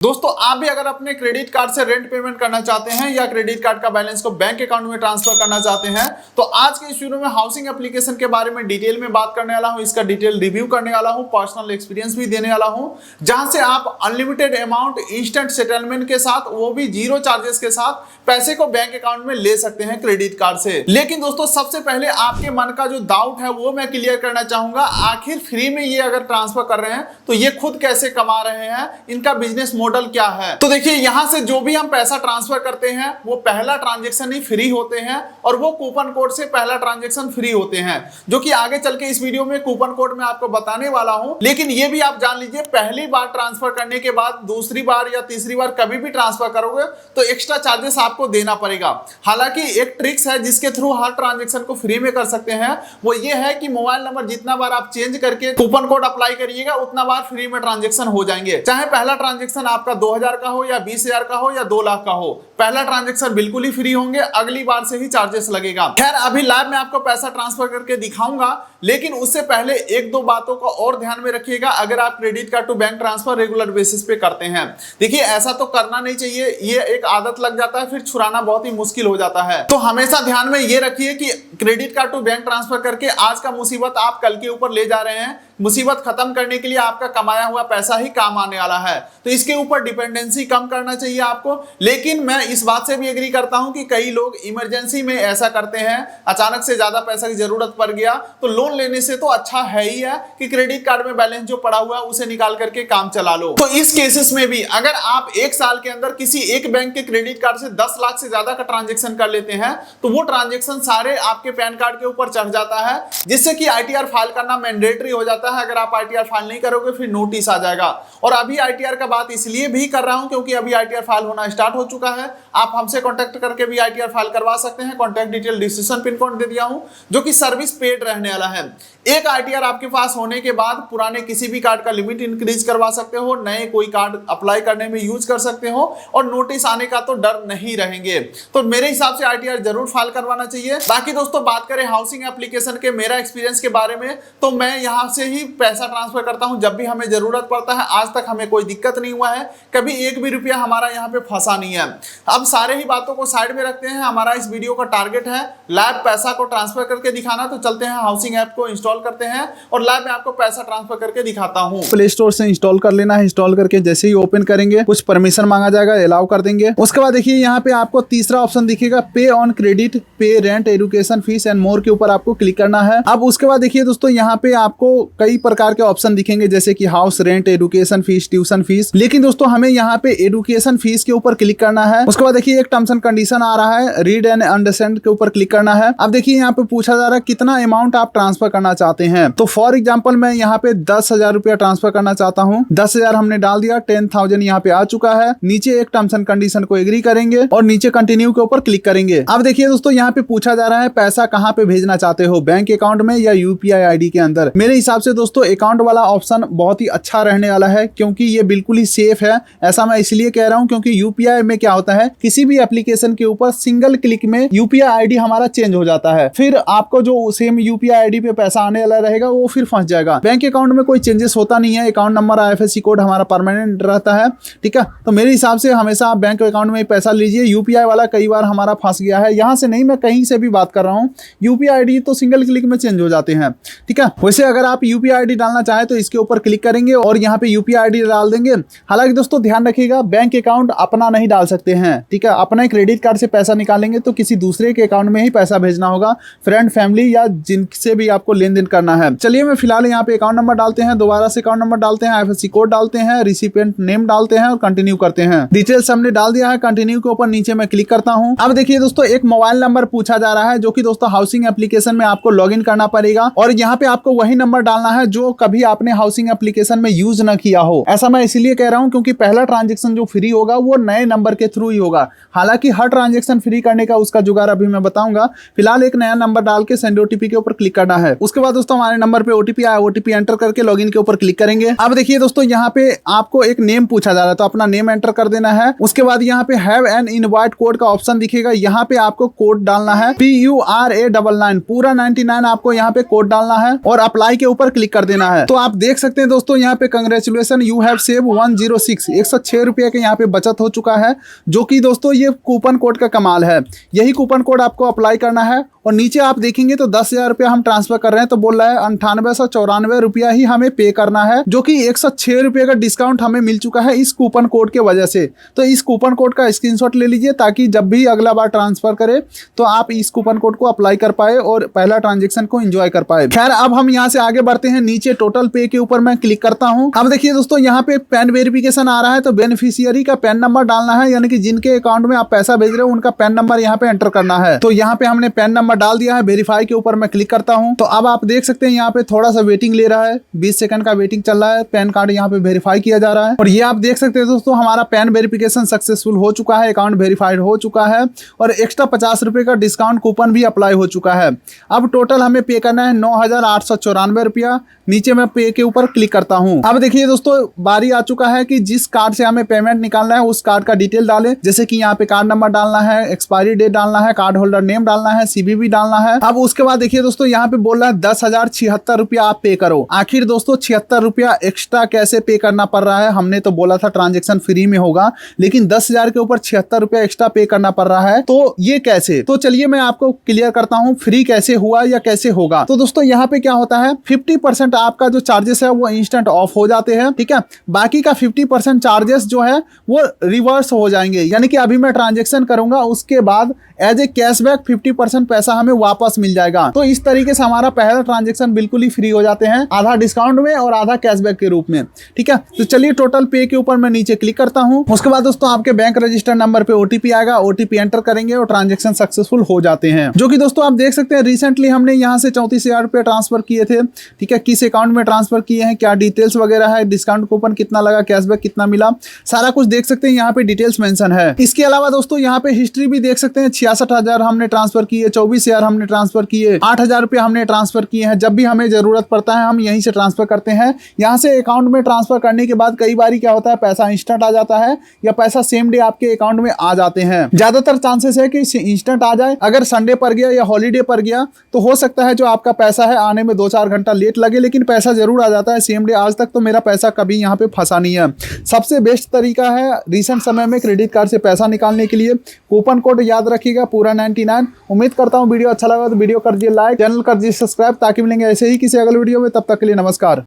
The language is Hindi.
दोस्तों आप भी अगर अपने क्रेडिट कार्ड से रेंट पेमेंट करना चाहते हैं या क्रेडिट कार्ड का बैलेंस को बैंक अकाउंट में ट्रांसफर करना चाहते हैं तो आज के इस वीडियो में हाउसिंग एप्लीकेशन के बारे में डिटेल में बात करने वाला हूं, इसका डिटेल रिव्यू करने वाला हूं, पर्सनल एक्सपीरियंस भी देने वाला हूं, जहां से आप अनलिमिटेड अमाउंट इंस्टेंट सेटलमेंट के साथ, वो भी जीरो चार्जेस के साथ पैसे को बैंक अकाउंट में ले सकते हैं क्रेडिट कार्ड से। लेकिन दोस्तों सबसे पहले आपके मन का जो डाउट है वो मैं क्लियर करना चाहूंगा, आखिर फ्री में ये अगर ट्रांसफर कर रहे हैं तो ये खुद कैसे कमा रहे हैं, इनका बिजनेस मॉडल क्या है। तो देखिए यहां से जो भी हम पैसा ट्रांसफर करते हैं वो पहला ट्रांजैक्शन ही फ्री होते हैं और वो कूपन कोड से पहला ट्रांजैक्शन फ्री होते हैं, जो कि आगे चल के इस वीडियो में कूपन कोड मैं आपको बताने वाला हूं। लेकिन ये भी आप जान लीजिए, पहली बार ट्रांसफर करने के बाद दूसरी बार या तीसरी बार कभी भी ट्रांसफर करोगे तो एक्स्ट्रा चार्जेस आपको देना पड़ेगा। हालांकि एक ट्रिक्स है जिसके थ्रू हर ट्रांजैक्शन को फ्री में कर सकते हैं, वो ये है कि मोबाइल नंबर जितना बार आप चेंज करके कूपन कोड अप्लाई करिएगा उतना बार फ्री में ट्रांजैक्शन हो जाएंगे। चाहे पहला ट्रांजैक्शन आपका 2000 का हो या 20,000 का हो या 2 लाख का हो, पहला ट्रांजैक्शन बिल्कुल ही फ्री होंगे, अगली बार से ही चार्जेस लगेगा। खैर अभी लाइव में आपको पैसा ट्रांसफर करके दिखाऊंगा, लेकिन उससे पहले एक दो बातों को और ध्यान में रखिएगा अगर आप credit card to bank transfer regular basis पे करते हैं। देखिए ऐसा तो करना नहीं चाहिए, ये एक आदत लग जाता है, फिर छुड़ाना बहुत ही मुश्किल हो जाता है। तो हमेशा ध्यान में ये रखिए कि credit card to bank transfer करके आज का मुसीबत आप कल के ऊपर ले जा रहे हैं, मुसीबत खत्म करने के लिए आपका कमाया हुआ पैसा ही काम आने वाला है। तो इसके ऊपर डिपेंडेंसी कम करना चाहिए आपको। लेकिन मैं इस बात से भी एग्री करता हूं कि कई लोग इमरजेंसी में ऐसा करते हैं, अचानक से ज्यादा पैसा की जरूरत पड़ गया तो लोन लेने से तो अच्छा है ही है कि क्रेडिट कार्ड में बैलेंस जो पड़ा हुआ है उसे निकाल करके काम चला लो। तो इस केसेस में भी अगर आप एक साल के अंदर किसी एक बैंक के क्रेडिट कार्ड से 10 लाख से ज्यादा का ट्रांजेक्शन कर लेते हैं तो वो ट्रांजेक्शन सारे आपके पैन कार्ड के ऊपर चढ़ जाता है, जिससे कि आईटीआर फाइल करना मैंडेटरी हो जाता है। अगर आप आईटीआर फाइल नहीं करोगे फिर नोटिस आ जाएगा। और अभी आईटीआर का बात इसलिए भी कर रहा हूं क्योंकि अभी आईटीआर फाइल होना स्टार्ट हो चुका है। आप हमसे कांटेक्ट करके भी आईटीआर फाइल करवा सकते हैं। Contact detail description pin code दे दिया हूं, जो कि सर्विस पेड रहने वाला है। एक आईटीआर आपके पास होने के बाद पुराने किसी भी कार्ड का लिमिट इंक्रीज करवा सकते हो, नए कोई कार्ड अप्लाई करने में यूज कर सकते हो और नोटिस आने का तो डर नहीं रहेंगे। तो मेरे हिसाब से आईटीआर जरूर फाइल करवाना चाहिए। बाकी दोस्तों बात करें हाउसिंग एप्लीकेशन के मेरा एक्सपीरियंस के बारे में, तो मैं यहां से ही पैसा ट्रांसफर करता हूं जब भी हमें जरूरत पड़ता है। आज तक हमें कोई दिक्कत नहीं हुआ है, कभी एक भी रुपया हमारा यहां पे फंसा नहीं है। अब सारे ही बातों को साइड में रखते हैं, हमारा इस वीडियो का टारगेट है लाइव पैसा को ट्रांसफर करके दिखाना। तो चलते हैं हाउसिंग ऐप को इंस्टॉल करते हैं और लाइव में आपको पैसा ट्रांसफर करके दिखाता हूं। प्ले स्टोर से इंस्टॉल कर लेना है। इंस्टॉल करके जैसे ही ओपन करेंगे कुछ परमिशन मांगा जाएगा, अलाउ कर देंगे। उसके बाद देखिए यहाँ पे आपको तीसरा ऑप्शन दिखेगा, पे ऑन क्रेडिट, पे rent, education fees and more के ऊपर आपको क्लिक करना है। अब उसके बाद देखिए दोस्तों यहाँ पे आपको कई प्रकार के ऑप्शन दिखेंगे, जैसे कि house rent, education fees, tuition fees. लेकिन दोस्तों हमें यहाँ पे एजुकेशन फीस के ऊपर क्लिक करना है। उसके बाद देखिए एक टर्म्स एंड कंडीशन आ रहा है, रीड एंड अंडरस्टैंड के ऊपर क्लिक करना है। अब देखिए यहाँ पे पूछा जा रहा है कितना अमाउंट आप ट्रांसफर करना चाहते हैं। तो फॉर एग्जाम्पल मैं यहाँ पे 10,000 रुपया ट्रांसफर करना चाहता हूँ। 10,000 हमने डाल दिया, 10,000 यहाँ पे आ चुका है। नीचे एक टर्म्स एंड कंडीशन को एग्री करेंगे और नीचे कंटिन्यू के ऊपर क्लिक करेंगे। अब देखिए दोस्तों यहाँ पे पूछा जा रहा है पैसा कहाँ पे भेजना चाहते हो, बैंक अकाउंट में या यूपीआई आईडी के अंदर। मेरे हिसाब से दोस्तों अकाउंट वाला ऑप्शन बहुत ही अच्छा रहने वाला है, क्योंकि ये बिल्कुल ही सेफ है। ऐसा मैं इसलिए कह रहा हूँ क्योंकि यूपीआई में क्या होता है, किसी भी एप्लीकेशन के ऊपर सिंगल क्लिक में यूपीआई आईडी हमारा चेंज हो जाता है, फिर आपको जो सेम यूपीआई आईडी पे पैसा आने वाला रहेगा वो फिर फंस जाएगा। बैंक अकाउंट में कोई चेंजेस होता नहीं है, अकाउंट नंबर, आईएफएससी कोड हमारा परमानेंट रहता है, ठीक है। तो मेरे हिसाब से हमेशा आप बैंक अकाउंट में पैसा लीजिए। यूपीआई वाला कई बार हमारा फंस गया है, यहाँ से नहीं, मैं कहीं से भी बात कर रहा हूँ। यूपीआई आईडी तो सिंगल क्लिक में चेंज हो जाते हैं, ठीक है। वैसे अगर आप यूपीआई आईडी डालना चाहे तो इसके ऊपर क्लिक करेंगे और यहाँ पे यूपीआई आईडी डाल देंगे। हालांकि दोस्तों ध्यान रखिएगा, बैंक अकाउंट अपना नहीं डाल सकते हैं, ठीक है। अपने क्रेडिट कार्ड से पैसा निकालेंगे तो किसी दूसरे के अकाउंट में ही पैसा भेजना होगा, फ्रेंड, फैमिली या जिनसे भी आपको लेन देन करना है। चलिए मैं फिलहाल यहाँ पे अकाउंट नंबर डालते हैं, दोबारा से अकाउंट नंबर डालते हैं, आईएफएससी कोड डालते हैं, रिसिपिएंट नेम डालते हैं और कंटिन्यू करते हैं। डिटेल्स हमने डाल दिया है, कंटिन्यू के ऊपर नीचे मैं क्लिक करता हूं। अब देखिए दोस्तों एक मोबाइल नंबर पूछा जा रहा है, जो कि दोस्तों हाउसिंग एप्लीकेशन में आपको लॉगिन करना पड़ेगा और यहाँ पे आपको वही नंबर डालना है जो कभी आपने हाउसिंग एप्लीकेशन में यूज न किया हो। ऐसा मैं इसलिए कह रहा हूं क्योंकि पहला ट्रांजेक्शन जो फ्री होगा वो नए नंबर के थ्रू ही होगा। हालांकि हर ट्रांजेक्शन फ्री करने का उसका जुगाड़ अभी मैं बताऊंगा। फिलहाल एक नया नंबर डाल के सेंड ओटीपी के ऊपर क्लिक करना है। उसके बाद दोस्तों हमारे नंबर पे ओटीपी आया, ओटीपी एंटर करके लॉगिन के ऊपर क्लिक करेंगे। अब देखिए दोस्तों यहाँ पे आपको एक नेम पूछा जा रहा है, तो अपना नेम एंटर कर देना है। उसके बाद यहाँ पे हैव एन इनवाइट कोड का ऑप्शन दिखेगा, यहाँ पे आपको कोड डालना है PURA99 पूरा 99 आपको यहाँ पे कोड डालना है और अप्लाई के ऊपर क्लिक कर देना है। तो आप देख सकते हैं दोस्तों यहाँ पे कंग्रेचुलेसन यू हैव सेव 106 106 रुपये के यहाँ पे बचत हो चुका है, जो कि दोस्तों ये कूपन कोड का कमाल है। यही कूपन कोड आपको अप्लाई करना है और नीचे आप देखेंगे तो 10,000 रुपया हम ट्रांसफर कर रहे हैं, तो बोल रहा है 9894 रुपया ही हमें पे करना है, जो कि 106 रुपये का डिस्काउंट हमें मिल चुका है इस कूपन कोड के वजह से। तो इस कूपन कोड का स्क्रीनशॉट ले लीजिए, ताकि जब भी अगला बार ट्रांसफर करे तो आप इस कूपन कोड को अप्लाई कर पाए और पहला ट्रांजेक्शन को एंजॉय कर पाए। खैर अब हम यहाँ से आगे बढ़ते हैं। नीचे टोटल पे के ऊपर मैं क्लिक करता हूँ। अब देखिए दोस्तों यहाँ पे पैन वेरिफिकेशन आ रहा है, तो बेनिफिशियरी का पैन नंबर डालना है, यानी कि जिनके अकाउंट में आप पैसा भेज रहे हो उनका पैन नंबर यहाँ पे एंटर करना है। तो यहाँ पे हमने पैन नंबर डाल दिया है। वेरीफाई के ऊपर मैं क्लिक करता हूँ। तो अब आप देख सकते हैं यहाँ पे थोड़ा सा वेटिंग ले रहा है, 20 सेकंड का वेटिंग चल रहा है। पैन कार्ड यहाँ पे वेरीफाई किया जा रहा है और ये आप देख सकते हैं दोस्तों हमारा पैन वेरिफिकेशन सक्सेसफुल हो चुका है, अकाउंट वेरीफाइड हो चुका है और एक्स्ट्रा 50 रुपए का डिस्काउंट कूपन भी अप्लाई हो चुका है। अब टोटल हमें पे करना है 9,894 रुपया। नीचे मैं पे के ऊपर क्लिक करता हूँ। अब देखिए दोस्तों बारी आ चुका है कि जिस कार्ड से हमें पेमेंट निकालना है उस कार्ड का डिटेल डालें, जैसे कि यहाँ पे कार्ड नंबर डालना है, एक्सपायरी डेट डालना है, कार्ड होल्डर नेम डालना है, CVV डालना है। अब उसके बाद देखिए दोस्तों यहाँ पे बोल रहा है 10,076 रुपया आप पे करो। आखिर दोस्तों 76 रुपया एक्स्ट्रा कैसे पे करना पड़ रहा है? हमने तो बोला था ट्रांजेक्शन फ्री में होगा, लेकिन 10,000 के ऊपर 76 रुपया एक्स्ट्रा पे करना पड़ रहा है, तो ये कैसे? तो चलिए मैं आपको क्लियर करता हूँ फ्री कैसे हुआ या कैसे होगा। तो दोस्तों यहाँ पे क्या होता है, 50% आपका जो चार्जेस है वो इंस्टेंट ऑफ हो जाते हैं, ठीक है। बाकी का 50% चार्जेस जो है वो रिवर्स हो जाएंगे, यानी कि अभी मैं ट्रांजेक्शन करूंगा उसके बाद एज ए कैशबैक 50% पैसा हमें वापस मिल जाएगा। तो इस तरीके से हमारा पहला ट्रांजेक्शन बिल्कुल ही फ्री हो जाते हैं, आधा डिस्काउंट में और आधा कैशबैक के रूप में, ठीक है। तो चलिए टोटल पे के ऊपर मैं नीचे क्लिक करता हूं। उसके बाद दोस्तों आपके बैंक रजिस्टर्ड नंबर पे ओटीपी आएगा, ओटीपी एंटर करेंगे और ट्रांजेक्शन सक्सेसफुल हो जाते हैं, जो कि दोस्तों आप देख सकते हैं रिसेंटली हमने यहाँ से 34,000 रुपये ट्रांसफर किए थे, ठीक है। किस अकाउंट में ट्रांसफर किए हैं, क्या डिटेल्स वगैरह है, डिस्काउंट कूपन कितना लगा, कैशबैक कितना मिला, सारा कुछ देख सकते हैं, यहाँ पे डिटेल्स मेंशन है। इसके अलावा दोस्तों यहाँ पे हिस्ट्री भी देख सकते हैं, 66,000 हमने ट्रांसफर किए, 24,000 हमने ट्रांसफर किए, 8,000 रुपये हमने ट्रांसफर किए हैं। जब भी हमें जरूरत पड़ता है हम यहीं से ट्रांसफर करते हैं। यहाँ से अकाउंट में ट्रांसफर करने के बाद कई बार क्या होता है, पैसा इंस्टेंट आ जाता है या पैसा सेम डे आपके अकाउंट में आ जाते हैं। ज्यादातर चांसेस है कि इंस्टेंट आ जाए। अगर संडे पर गया या हॉलीडे पर गया तो हो सकता है जो आपका पैसा है आने में 2-4 घंटा लेट लगे, लेकिन पैसा जरूर आ जाता है सेम डे। आज तक तो मेरा पैसा कभी यहाँ पे फंसा नहीं है। सबसे बेस्ट तरीका है रिसेंट समय में क्रेडिट कार्ड से पैसा निकालने के लिए, कूपन कोड याद रखिएगा पूरा 99। उम्मीद करता हूँ वीडियो अच्छा लगा तो वीडियो कर दिए लाइक, चैनल कर दिए सब्सक्राइब, ताकि मिलेंगे ऐसे ही किसी अगले वीडियो में। तब तक के लिए नमस्कार।